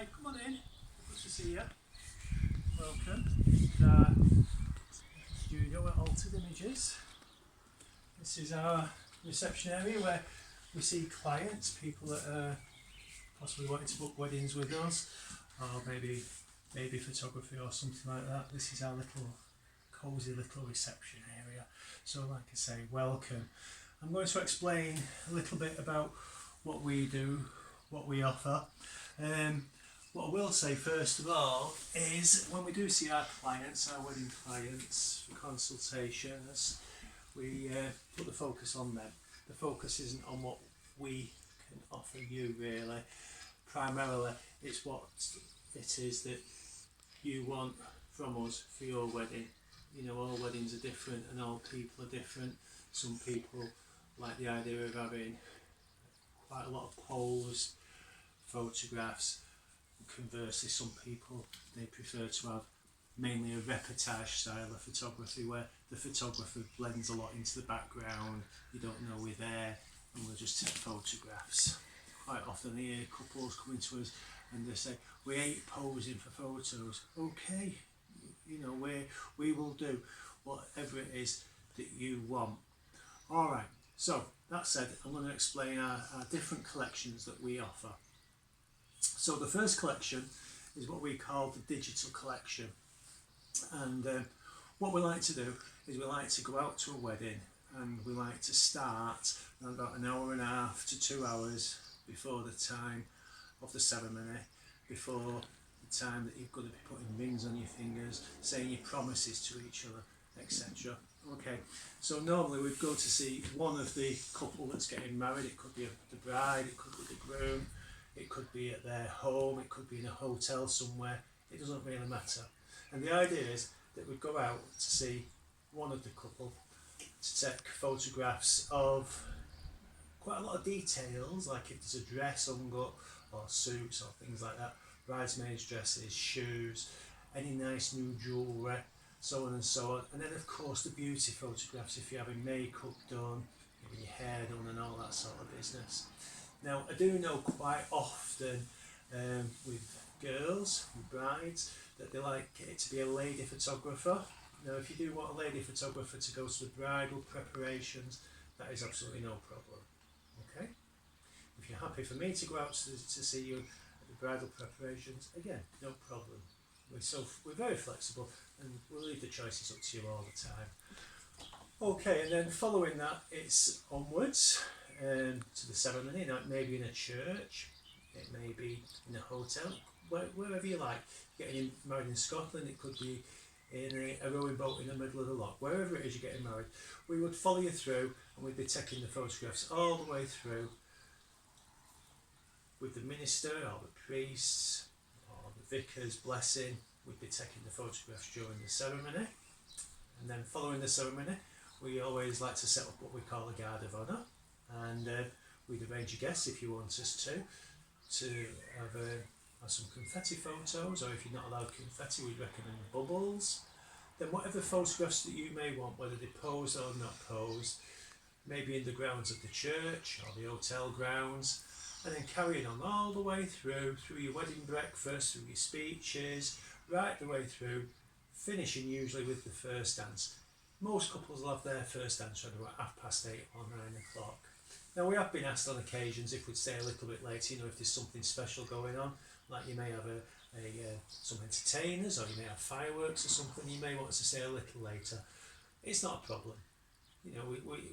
Hi, come on in. Good to see you. Welcome. This is our studio at Altered Images. This is our reception area where we see clients, people that are possibly wanting to book weddings with us, or maybe photography or something like that. This is our little cosy little reception area. So like I say, welcome. I'm going to explain a little bit about what we do, what we offer. What I will say first of all is when we do see our clients, our wedding clients for consultations, we put the focus on them. The focus isn't on what we can offer you really. Primarily it's what it is that you want from us for your wedding. You know, all weddings are different and all people are different. Some people like the idea of having quite a lot of posed photographs. Conversely, some people they prefer to have mainly a reportage style of photography where the photographer blends a lot into the background. You don't know we're there and we'll just take photographs. Quite often I hear couples coming to us and they say, we ain't posing for photos. Okay, you know, we will do whatever it is that you want. Alright, so that said, I'm going to explain our different collections that we offer. So the first collection is what we call the digital collection, and what we like to do is we like to go out to a wedding and we like to start about an hour and a half to 2 hours before the time of the ceremony, before the time that you're going to be putting rings on your fingers, saying your promises to each other, etc. Okay, so normally we'd go to see one of the couple that's getting married. It could be the bride, it could be the groom, it could be at their home, it could be in a hotel somewhere, it doesn't really matter. And the idea is that we'd go out to see one of the couple to take photographs of quite a lot of details, like if there's a dress hung up, or suits or things like that, bridesmaids' dresses, shoes, any nice new jewellery, so on and so on. And then of course the beauty photographs if you're having makeup done, having your hair done and all that sort of business. Now, I do know quite often with girls, with brides, that they like it to be a lady photographer. Now, if you do want a lady photographer to go to the bridal preparations, that is absolutely no problem. Okay? If you're happy for me to go out to see you at the bridal preparations, again, no problem. We're very flexible and we'll leave the choices up to you all the time. Okay, and then following that, it's onwards. To the ceremony. Now it may be in a church, it may be in a hotel, wherever you like. Getting married in Scotland, it could be in a rowing boat in the middle of the loch. Wherever it is you're getting married, we would follow you through and we'd be taking the photographs all the way through with the minister or the priests or the vicar's blessing. We'd be taking the photographs during the ceremony, and then following the ceremony we always like to set up what we call a guard of honour. And we'd arrange a guest if you want us to have some confetti photos, or if you're not allowed confetti, we'd recommend bubbles. Then whatever photographs that you may want, whether they pose or not pose, maybe in the grounds of the church or the hotel grounds, and then carrying on all the way through your wedding breakfast, through your speeches, right the way through, finishing usually with the first dance. Most couples will have their first dance around about 8:30 or 9:00. Now we have been asked on occasions if we'd stay a little bit later, you know, if there's something special going on, like you may have some entertainers or you may have fireworks or something, you may want us to stay a little later. It's not a problem. You know,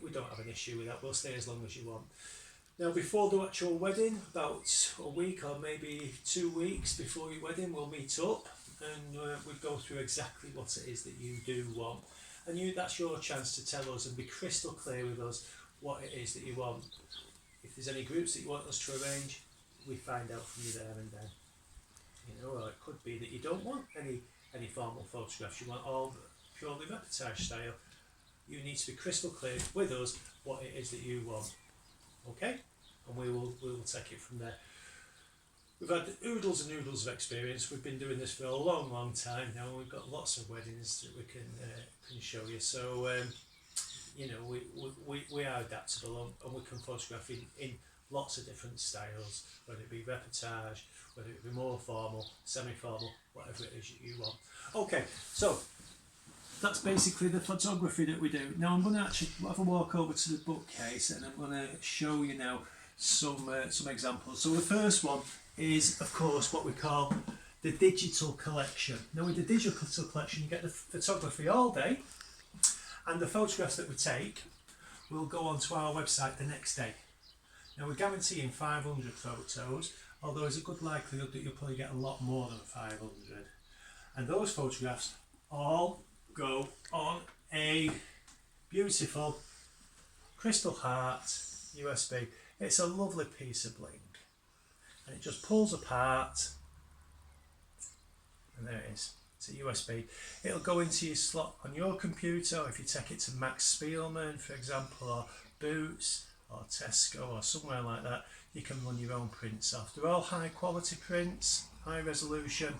we don't have an issue with that, we'll stay as long as you want. Now before the actual wedding, about a week or maybe 2 weeks before your wedding, we'll meet up and we'd go through exactly what it is that you do want. And that's your chance to tell us and be crystal clear with us what it is that you want. If there's any groups that you want us to arrange, we find out from you there and then. You know, or it could be that you don't want any formal photographs, you want all purely reportage style. You need to be crystal clear with us what it is that you want. Okay? And we will take it from there. We've had oodles and oodles of experience. We've been doing this for a long, long time now. We've got lots of weddings that we can show you. So, you know, we are adaptable and we can photograph in lots of different styles, whether it be reportage, whether it be more formal, semi-formal, whatever it is you want. Okay, so that's basically the photography that we do. Now I'm going to actually have a walk over to the bookcase and I'm going to show you now some examples. So the first one is, of course, what we call the digital collection. Now with the digital collection you get the photography all day, and the photographs that we take will go onto our website the next day. Now we're guaranteeing 500 photos, although there's a good likelihood that you'll probably get a lot more than 500. And those photographs all go on a beautiful Crystal Heart USB. It's a lovely piece of bling, and it just pulls apart, and there it is. It's a USB. It'll go into your slot on your computer, or if you take it to Max Spielman, for example, or Boots, or Tesco, or somewhere like that, you can run your own prints off. They're all high quality prints, high resolution,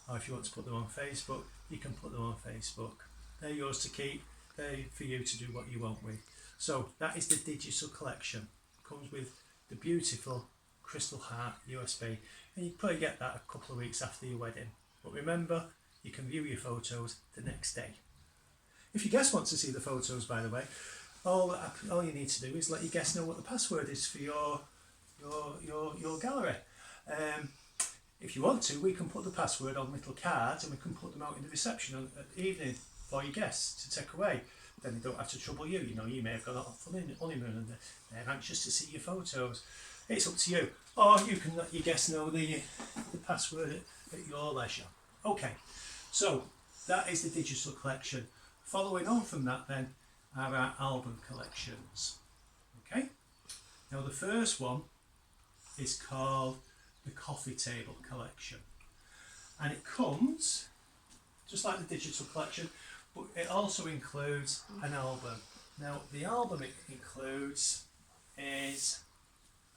or if you want to put them on Facebook, you can put them on Facebook. They're yours to keep, they're for you to do what you want with. So that is the digital collection. Comes with the beautiful Crystal Heart USB, and you probably get that a couple of weeks after your wedding. But remember, you can view your photos the next day. If your guests want to see the photos, by the way, all you need to do is let your guests know what the password is for your gallery. If you want to, we can put the password on little cards and we can put them out in the reception at the evening for your guests to take away. Then they don't have to trouble you. You know, you may have gone off on honeymoon and they're anxious to see your photos. It's up to you. Or you can let your guests know the password at your leisure. Okay, so that is the digital collection. Following on from that then are our album collections. Okay, now the first one is called the coffee table collection, and it comes just like the digital collection, but it also includes an album. Now the album it includes is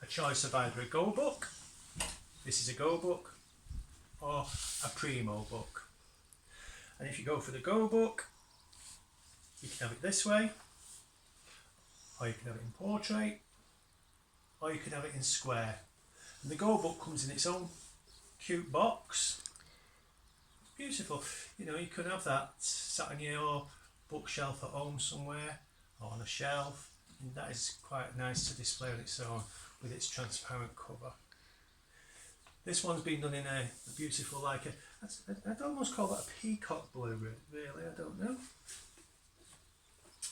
a choice of either a Go book, this is a Go book, or a Primo book. And if you go for the Go book, you can have it this way, or you can have it in portrait, or you can have it in square. And the Go book comes in its own cute box. It's beautiful. You know, you could have that sat on your bookshelf at home somewhere, or on a shelf, and that is quite nice to display on its own with its transparent cover. This one's been done in a beautiful, like I'd almost call that a peacock blue, really, I don't know.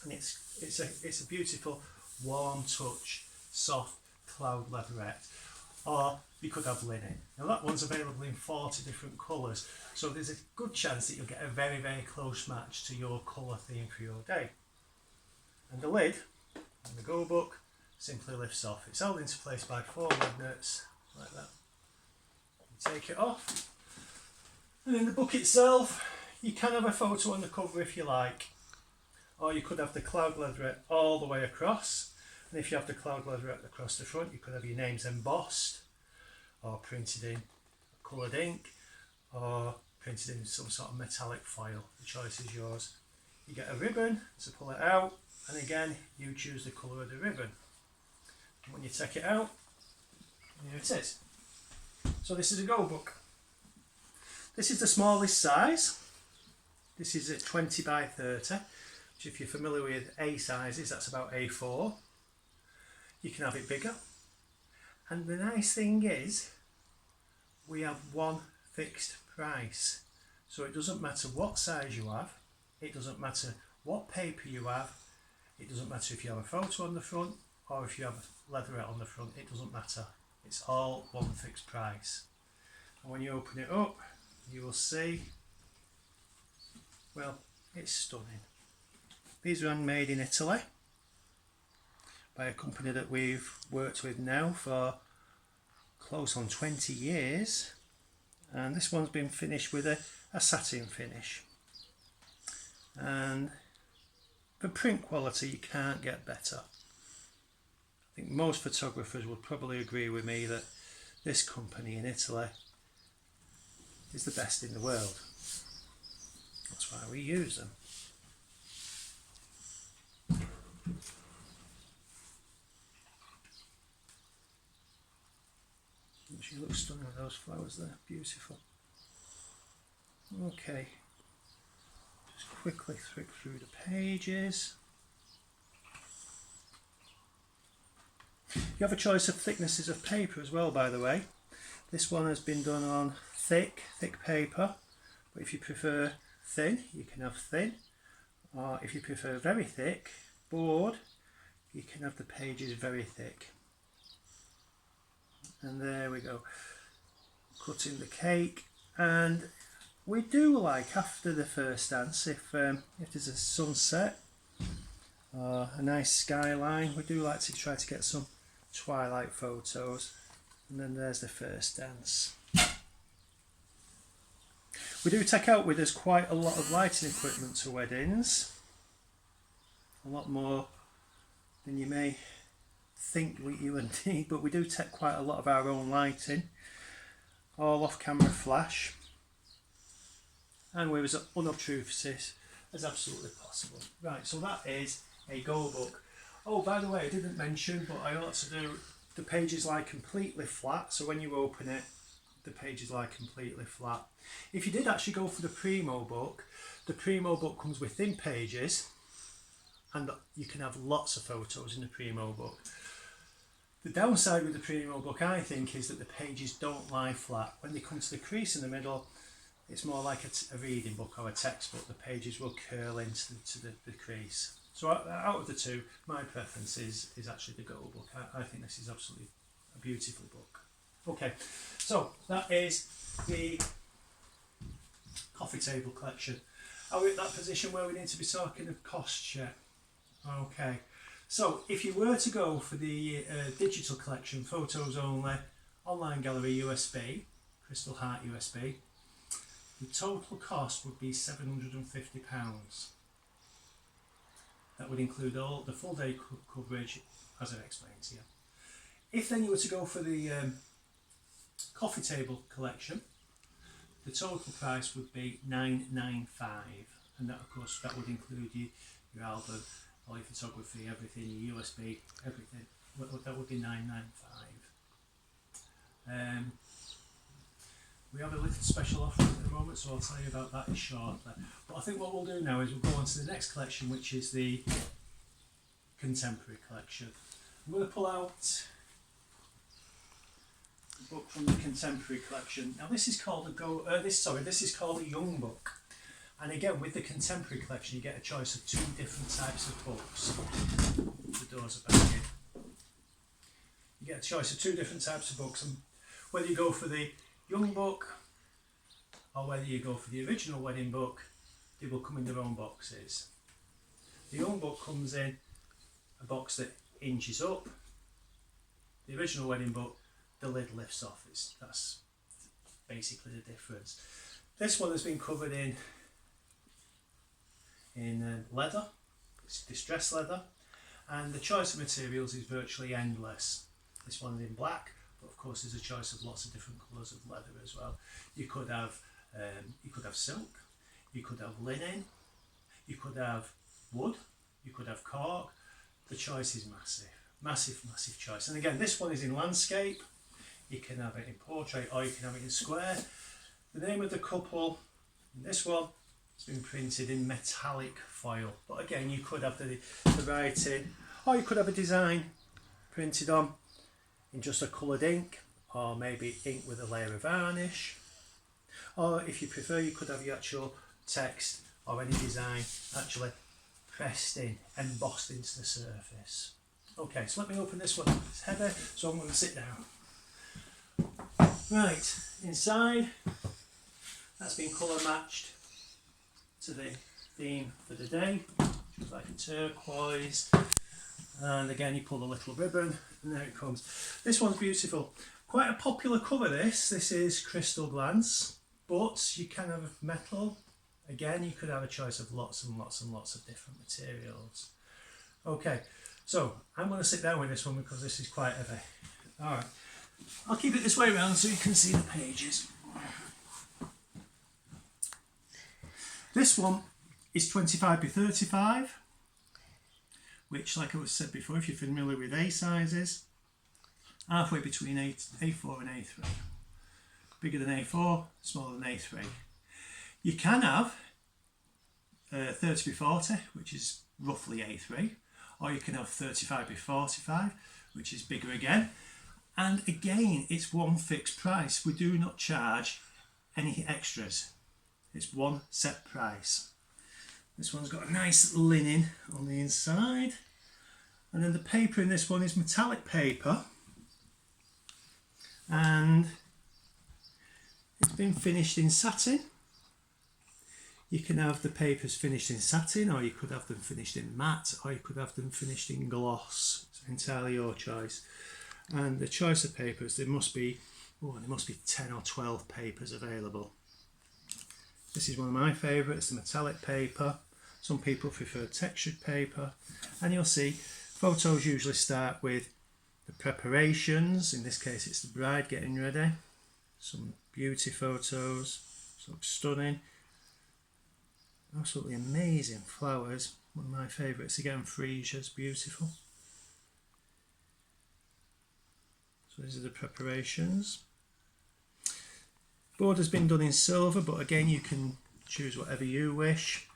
And it's a beautiful, warm touch, soft cloud leatherette. Or you could have linen. Now that one's available in 40 different colours, so there's a good chance that you'll get a very, very close match to your colour theme for your day. And the lid on the Go book simply lifts off. It's held into place by 4 magnets, like that. You take it off, and in the book itself, you can have a photo on the cover if you like, or you could have the cloud leatherette all the way across. And if you have the cloud leatherette across the front, you could have your names embossed, or printed in coloured ink, or printed in some sort of metallic foil. The choice is yours. You get a ribbon to pull it out, and again, you choose the colour of the ribbon. And when you take it out, here it is. So this is a Go book. This is the smallest size. This is at 20 by 30, which if you're familiar with A sizes, that's about A4. You can have it bigger. And the nice thing is, we have one fixed price. So it doesn't matter what size you have, it doesn't matter what paper you have, it doesn't matter if you have a photo on the front or if you have leatherette on the front, it doesn't matter. It's all one fixed price. And when you open it up, you will see, well, it's stunning. These are handmade in Italy by a company that we've worked with now for close on 20 years, and this one's been finished with a satin finish, and for print quality you can't get better. I think most photographers would probably agree with me that this company in Italy is the best in the world. That's why we use them. She looks stunning with those flowers there, beautiful. Okay, just quickly flick through the pages. You have a choice of thicknesses of paper as well, by the way. This one has been done on thick paper, but if you prefer thin, you can have thin, or if you prefer very thick, board, you can have the pages very thick. And there we go, cutting the cake. And we do like, after the first dance, if there's a sunset or a nice skyline, we do like to try to get some twilight photos. And then there's the first dance. We do take out with us quite a lot of lighting equipment to weddings, a lot more than you may think you would need, but we do take quite a lot of our own lighting, all off camera flash, and we're as unobtrusive as absolutely possible. Right, so that is a Go book. Oh, by the way, I didn't mention, but I ought to do, the pages lie completely flat, so when you open it, the pages lie completely flat. If you did actually go for the Primo book, the Primo book comes with thin pages, and you can have lots of photos in the Primo book. The downside with the Primo book, I think, is that the pages don't lie flat. When they come to the crease in the middle, it's more like a reading book or a textbook. The pages will curl into the crease. So out of the two, my preference is actually the Go book. I think this is absolutely a beautiful book. Okay, so that is the coffee table collection. Are we at that position where we need to be talking of costs yet? Okay, so if you were to go for the digital collection, photos only, online gallery USB, Crystal Heart USB, the total cost would be £750. That would include all the full day coverage, as I explained to you. If then you were to go for the coffee table collection, the total price would be £995, and that, of course, that would include your album, all your photography, everything, your USB, everything. That would be £995. We have a little special offer at the moment, so I'll tell you about that shortly. But I think what we'll do now is we'll go on to the next collection, which is the contemporary collection. I'm going to pull out a book from the contemporary collection. Now this is called this is called a Young book. And again, with the contemporary collection, you get a choice of two different types of books. The doors are back in. You get a choice of two different types of books, and whether you go for the Young book or whether you go for the original wedding book, they will come in their own boxes. The Young book comes in a box that hinges up. The original wedding book, the lid lifts off. That's basically the difference. This one has been covered in leather, it's distressed leather, and the choice of materials is virtually endless. This one is in black, but of course there's a choice of lots of different colours of leather as well. You could have silk, you could have linen, you could have wood, you could have cork. The choice is massive choice. And again, this one is in landscape. You can have it in portrait or you can have it in square. The name of the couple in this one has been printed in metallic foil, but again, you could have the writing, or you could have a design printed on in just a coloured ink, or maybe ink with a layer of varnish, or if you prefer, you could have the actual text or any design actually pressed in, embossed into the surface. Okay, so let me open this one. It's heavy, so I'm going to sit down. Right, inside, that's been colour matched to the theme for the day, just like a turquoise. And again, you pull the little ribbon, and there it comes. This one's beautiful. Quite a popular cover, this. This is Crystal Glance, but you can have metal. Again, you could have a choice of lots and lots and lots of different materials. Okay, so I'm going to sit down with this one because this is quite heavy. Alright, I'll keep it this way around so you can see the pages. This one is 25 by 35, which, like I said before, if you're familiar with A sizes, halfway between A4 and A3. Bigger than A4, smaller than A3. You can have 30x40, which is roughly A3, or you can have 35x45, which is bigger again. And again, it's one fixed price. We do not charge any extras. It's one set price. This one's got a nice linen on the inside. And then the paper in this one is metallic paper. And it's been finished in satin. You can have the papers finished in satin, or you could have them finished in matte, or you could have them finished in gloss. It's entirely your choice. And the choice of papers, there must be 10 or 12 papers available. This is one of my favourites, the metallic paper. Some people prefer textured paper. And you'll see photos usually start with the preparations. In this case it's the bride getting ready. Some beauty photos, so stunning. Absolutely amazing flowers. One of my favourites again, freesia's beautiful. So these are the preparations. Board has been done in silver, but again you can choose whatever you wish.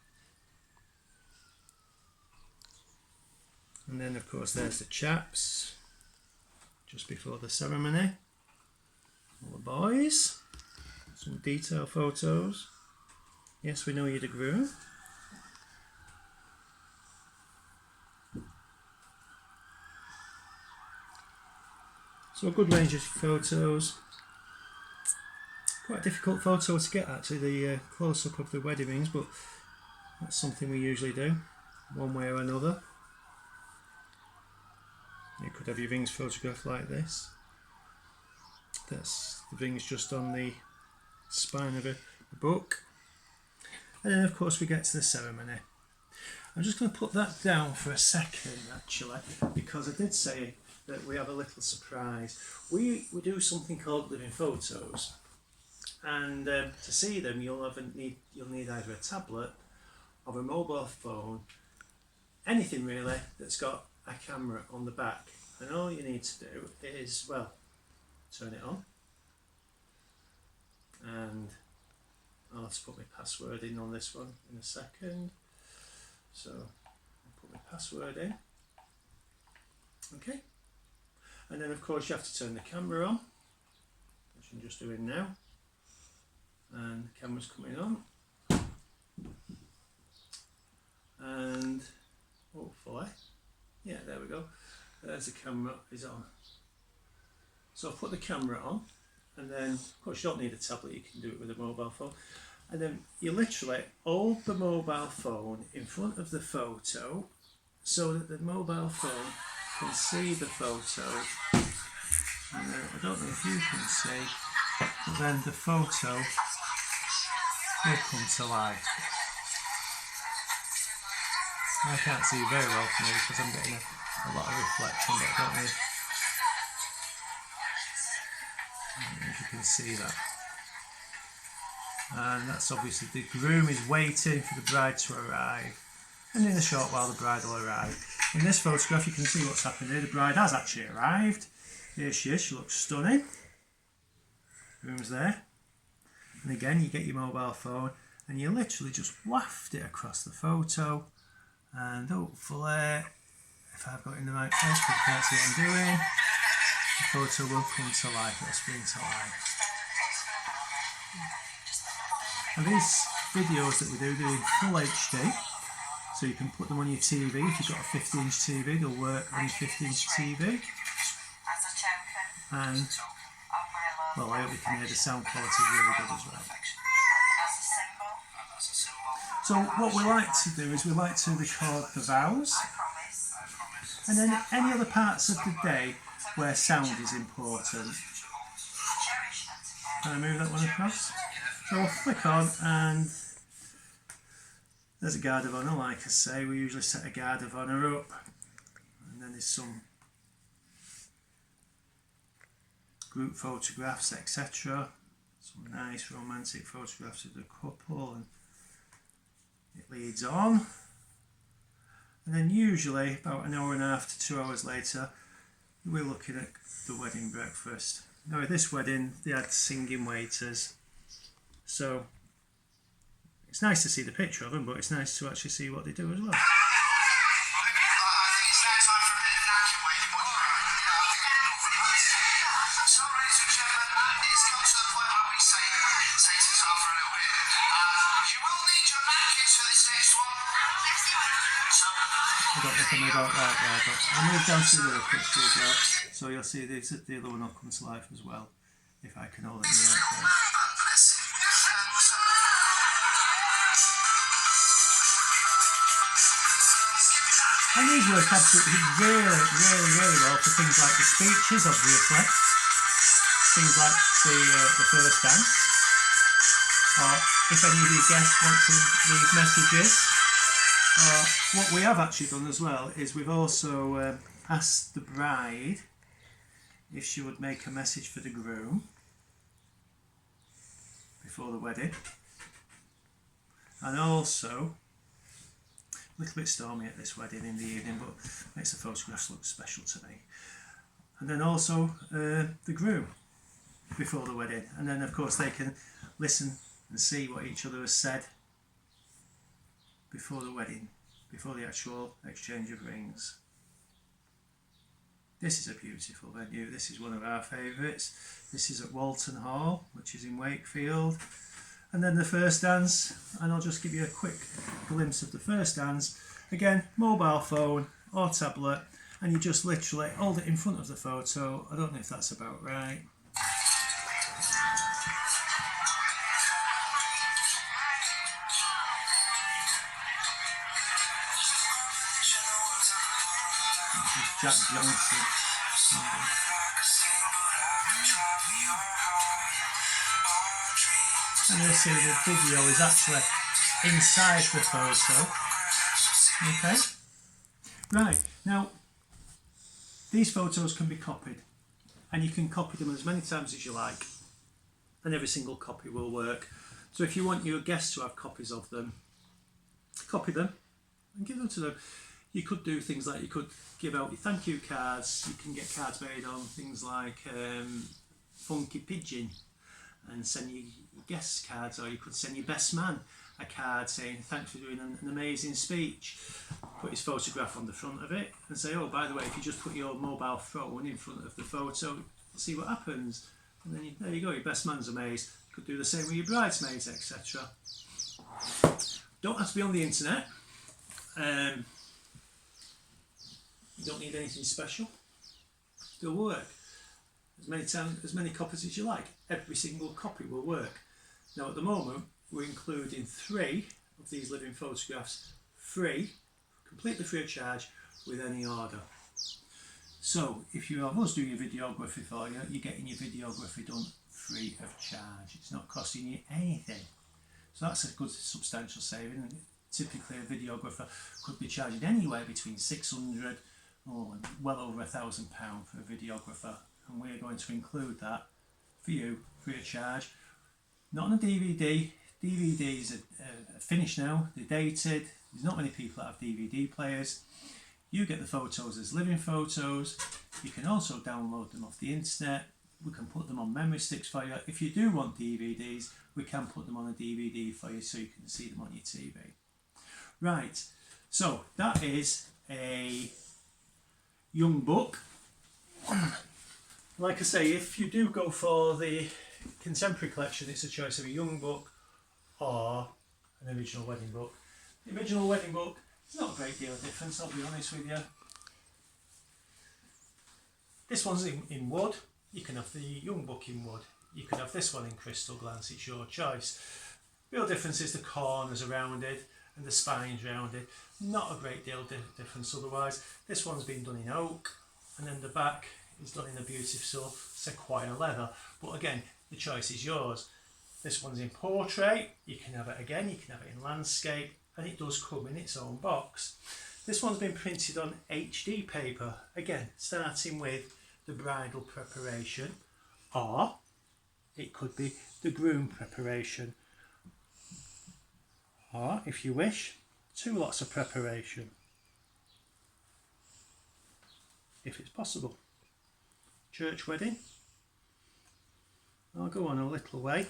And then of course there's the chaps just before the ceremony. All the boys. Some detail photos. Yes, we know you're the groom. So a good range of photos. Quite a difficult photo to get actually, the close-up of the wedding rings, but that's something we usually do, one way or another. You could have your rings photographed like this. That's the rings just on the spine of a book. And then of course we get to the ceremony. I'm just going to put that down for a second actually, because I did say that we have a little surprise. We do something called living photos, and to see them you'll need either a tablet or a mobile phone, anything really that's got a camera on the back, and all you need to do is, well, turn it on, and I'll have to put my password in on this one in a second. So I'll put my password in. Okay. And then of course you have to turn the camera on, which I'm just doing now. And the camera's coming on. And hopefully, yeah, there we go. There's the camera is on. So I'll put the camera on, and then of course you don't need a tablet, you can do it with a mobile phone. And then you literally hold the mobile phone in front of the photo so that the mobile phone can see the photo. And I don't know if you can see, but then the photo will come to life. I can't see very well from here because I'm getting a lot of reflection, but I don't know if you can see that. And that's obviously the groom is waiting for the bride to arrive, and in a short while the bride will arrive. In this photograph you can see what's happening here. The bride has actually arrived. Here she is, she looks stunning. The groom's there. And again you get your mobile phone and you literally just waft it across the photo, and hopefully, if I've got it in the right place, because you can't see what I'm doing, the photo will come to life, it'll spring to life. And these videos that we do, they're in full HD, so you can put them on your TV. If you've got a 50-inch TV, they'll work on your 50-inch TV. And, well, I hope you can hear the sound quality is really good as well. So what we like to do is we like to record the vows, and then any other parts of the day where sound is important. Can I move that one across? So we'll flick on, and there's a guard of honour. Like I say, we usually set a guard of honour up, and then there's some group photographs, etc. Some nice romantic photographs of the couple, and it leads on. And then usually about an hour and a half to 2 hours later, we're looking at the wedding breakfast. Now at this wedding they had singing waiters, so it's nice to see the picture of them, but it's nice to actually see what they do as well. I don't know if I made out right there, but I'll move down to the other picture as well, so you'll see the other one will come to life as well, if I can hold it in the right place. And these work absolutely really well for things like the speeches, obviously, things like the first dance, or if any of you guests want to leave messages. What we have actually done as well is we've also asked the bride if she would make a message for the groom before the wedding, and also a little bit stormy at this wedding in the evening, but makes the photographs look special to me. And then also the groom before the wedding, and then of course they can listen and see what each other has said before the wedding, before the actual exchange of rings. This is a beautiful venue. This is one of our favourites. This is at Walton Hall, which is in Wakefield. And then the first dance, and I'll just give you a quick glimpse of the first dance. Again, mobile phone or tablet, and you just literally hold it in front of the photo. I don't know if that's about right. Jack Johnson. And you'll see the video is actually inside the photo. Okay. Right, now these photos can be copied, and you can copy them as many times as you like, and every single copy will work. So if you want your guests to have copies of them, copy them and give them to them. You could do things like, you could give out your thank you cards. You can get cards made on things like Funky Pigeon and send your guest cards, or you could send your best man a card saying thanks for doing an amazing speech. Put his photograph on the front of it and say, oh, by the way, if you just put your mobile phone in front of the photo, see what happens. And then there you go, your best man's amazed. You could do the same with your bridesmaids, etc. Don't have to be on the internet. You don't need anything special. They'll work as many copies as you like. Every single copy will work. Now at the moment we're including 3 of these living photographs free, completely free of charge, with any order. So if you have us do your videography for you, you're getting your videography done free of charge. It's not costing you anything. So that's a good substantial saving. And typically a videographer could be charging anywhere between £600 and well over £1,000 for a videographer, and we're going to include that for you free of charge. Not on a DVD. DVDs are finished now, they're dated. There's not many people that have DVD players. You get the photos as living photos. You can also download them off the internet. We can put them on memory sticks for you. If you do want DVDs, we can put them on a DVD for you so you can see them on your TV. Right, so that is a young book. Like I say, if you do go for the contemporary collection, it's a choice of a young book or an original wedding book. The original wedding book, there's not a great deal of difference, I'll be honest with you. This one's in wood. You can have the young book in wood. You can have this one in crystal glance, it's your choice. Real difference is the corners are rounded and the spine's rounded. Not a great deal of difference otherwise. This one's been done in oak, and then the back is done in a beautiful sequoia leather. But again, the choice is yours. This one's in portrait. You can have it again, you can have it in landscape, and it does come in its own box. This one's been printed on HD paper. Again, starting with the bridal preparation, or it could be the groom preparation, or if you wish, 2 lots of preparation, if it's possible. church wedding. I'll go on a little way.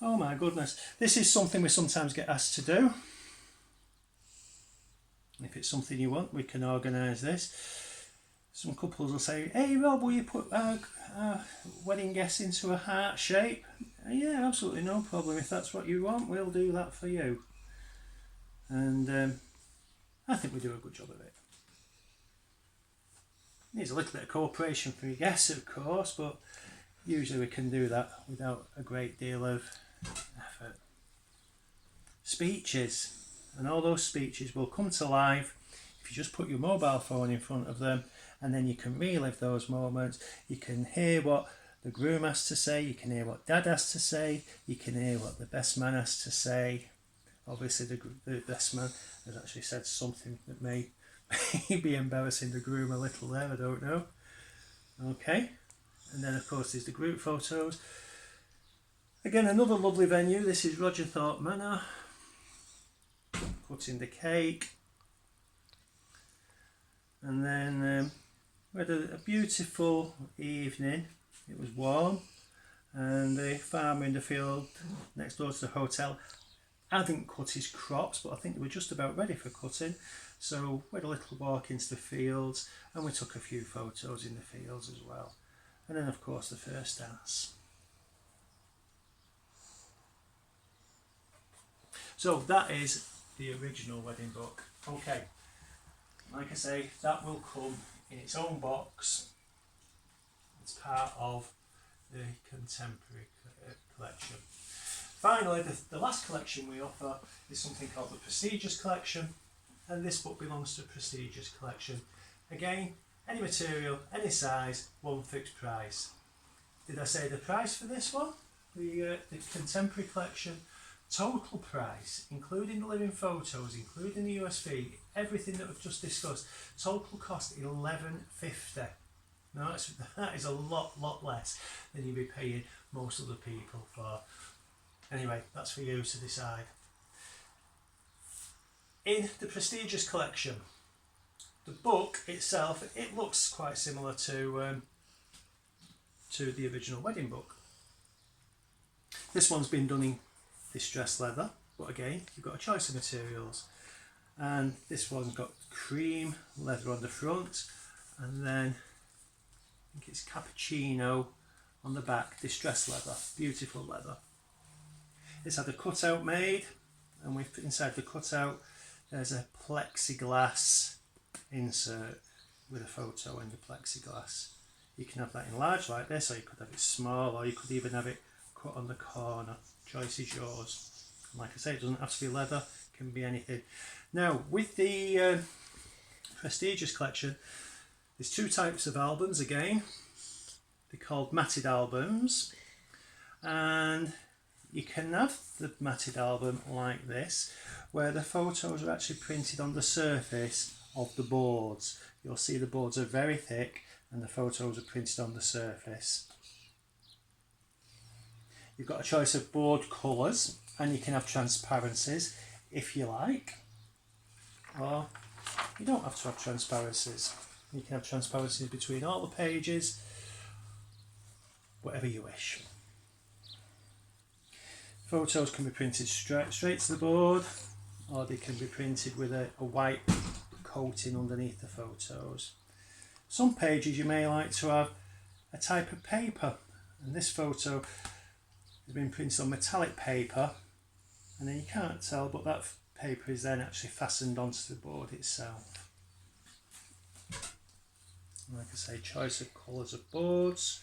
Oh my goodness, this is something we sometimes get asked to do. If it's something you want, we can organise this. Some couples will say, hey Rob, will you put our wedding guests into a heart shape? Yeah, absolutely no problem. If that's what you want, we'll do that for you. And I think we do a good job of it. Needs a little bit of cooperation from your guests, of course, but usually we can do that without a great deal of effort. Speeches. And all those speeches will come to life if you just put your mobile phone in front of them, and then you can relive those moments. You can hear what the groom has to say, you can hear what dad has to say, you can hear what the best man has to say. Obviously the best man has actually said something that may be embarrassing the groom a little there, I don't know. Okay, and then of course there's the group photos. Again, another lovely venue. This is Rogerthorpe Manor. Cutting the cake, and then we had a beautiful evening. It was warm, and the farmer in the field next door to the hotel hadn't cut his crops, but I think they were just about ready for cutting. So we had a little walk into the fields, and we took a few photos in the fields as well. And then of course the first dance. So that is the original wedding book. Okay, like I say, that will come in its own box. It's part of the contemporary collection. Finally, the last collection we offer is something called the Prestigious Collection, and this book belongs to the Prestigious Collection. Again, any material, any size, one fixed price. Did I say the price for this one? The contemporary collection. Total price, including the living photos, including the USB, everything that we've just discussed, total cost $11.50. Now that is a lot less than you'd be paying most other people for. Anyway, that's for you to decide. In the Prestigious Collection, the book itself, it looks quite similar to the original wedding book. This one's been done in distressed leather, but again you've got a choice of materials, and this one's got cream leather on the front, and then I think it's cappuccino on the back, distressed leather, beautiful leather. It's had a cutout made, and we've inside the cutout there's a plexiglass insert with a photo in the plexiglass. You can have that in large like this, or you could have it small, or you could even have it cut on the corner. Choice is yours. Like I say, it doesn't have to be leather, it can be anything. Now, with the Prestigious Collection, there's two types of albums again. They're called matted albums, and you can have the matted album like this, where the photos are actually printed on the surface of the boards. You'll see the boards are very thick, and the photos are printed on the surface. You've got a choice of board colours, and you can have transparencies if you like, or you don't have to have transparencies. You can have transparencies between all the pages, whatever you wish. Photos can be printed straight to the board, or they can be printed with a white coating underneath the photos. Some pages you may like to have a type of paper, and this photo has been printed on metallic paper, and then you can't tell, but that paper is then actually fastened onto the board itself. Like I say, choice of colours of boards.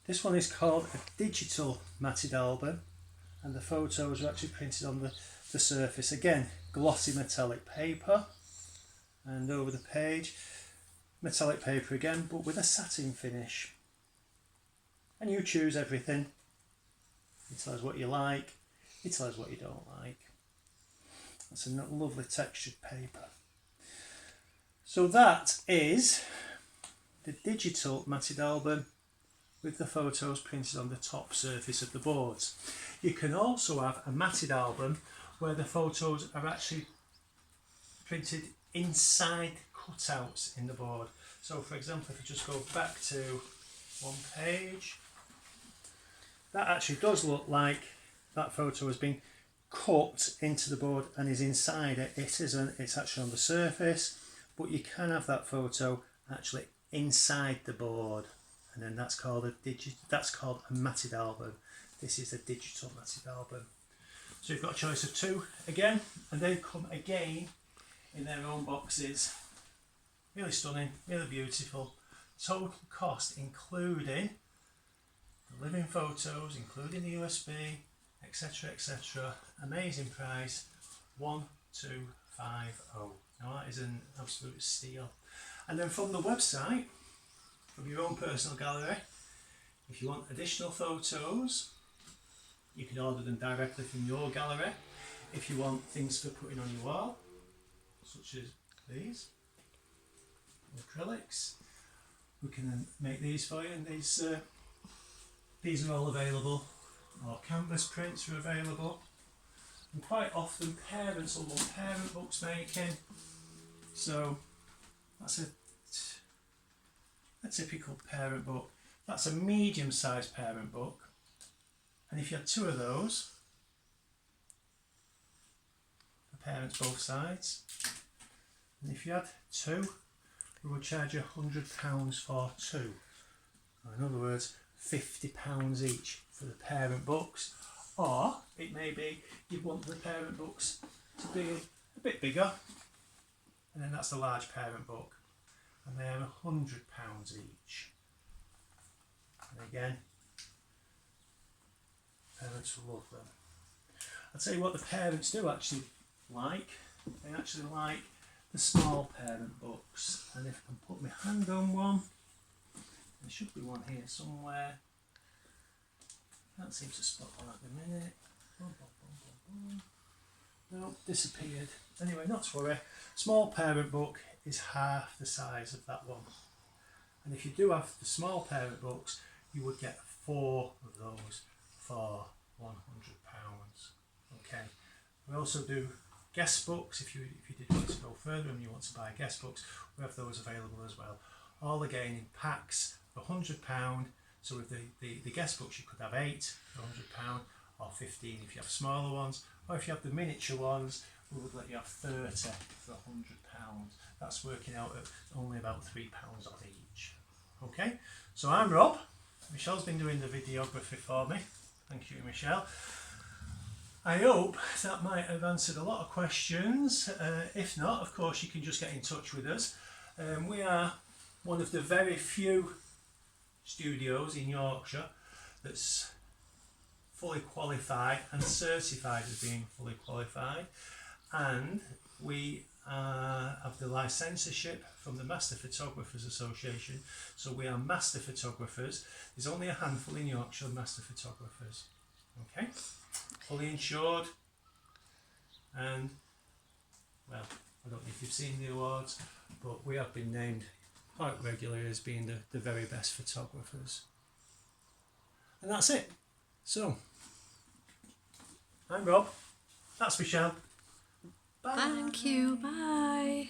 This one is called a digital matted album, and the photos are actually printed on the surface. Again, glossy metallic paper, and over the page, metallic paper again, but with a satin finish. And you choose everything. You tell us what you like, you tell us what you don't like. That's a lovely textured paper. So that is the digital matted album with the photos printed on the top surface of the boards. You can also have a matted album where the photos are actually printed inside cutouts in the board. So for example, if you just go back to one page, that actually does look like that photo has been cut into the board and is inside it. It isn't, it's actually on the surface, but you can have that photo actually inside the board, and then that's called a matted album. This is a digital matted album. So you've got a choice of two again, and they come again in their own boxes. Really stunning, really beautiful. Total cost including the living photos, including the USB, etc, etc. Amazing price, 1250. Now that is an absolute steal. And then from the website, from your own personal gallery, if you want additional photos, you can order them directly from your gallery. If you want things for putting on your wall, such as these acrylics, we can then make these for you, and these are all available. Or canvas prints are available, and quite often parents will want parent books making. So that's a typical parent book. That's a medium-sized parent book, and if you had two of those for parents both sides, and if you had two, we would charge you £100 for two. In other words, £50 each for the parent books. Or it may be you want the parent books to be a bit bigger, and then that's the large parent book, and they are £100 each. And again, parents will love them. I'll tell you what the parents do actually like. They actually like the small parent books, and if I can put my hand on one, there should be one here somewhere. Can't seem to spot one at the minute. No, disappeared. Anyway, not to worry. Small parent book is half the size of that one. And if you do have the small parent books, you would get 4 of those for £100. Okay. We also do guest books. If you did want to go further and you want to buy guest books, we have those available as well. All again in packs for £100. So with the guest books, you could have 8 for £100, or 15 if you have smaller ones, or if you have the miniature ones, we would let you have 30 for £100. That's working out at only about £3 off each. Okay, so I'm Rob. Michelle's been doing the videography for me. Thank you, Michelle. I hope that might have answered a lot of questions. If not, of course, you can just get in touch with us. We are one of the very few studios in Yorkshire that's fully qualified and certified as being fully qualified, and we have the licensure from the Master Photographers Association, so we are master photographers. There's only a handful in Yorkshire of master photographers. Okay, fully insured, and well, I don't know if you've seen the awards, but we have been named quite regularly as being the very best photographers. And that's it. So, I'm Rob, that's Michelle. Bye. Thank you, bye.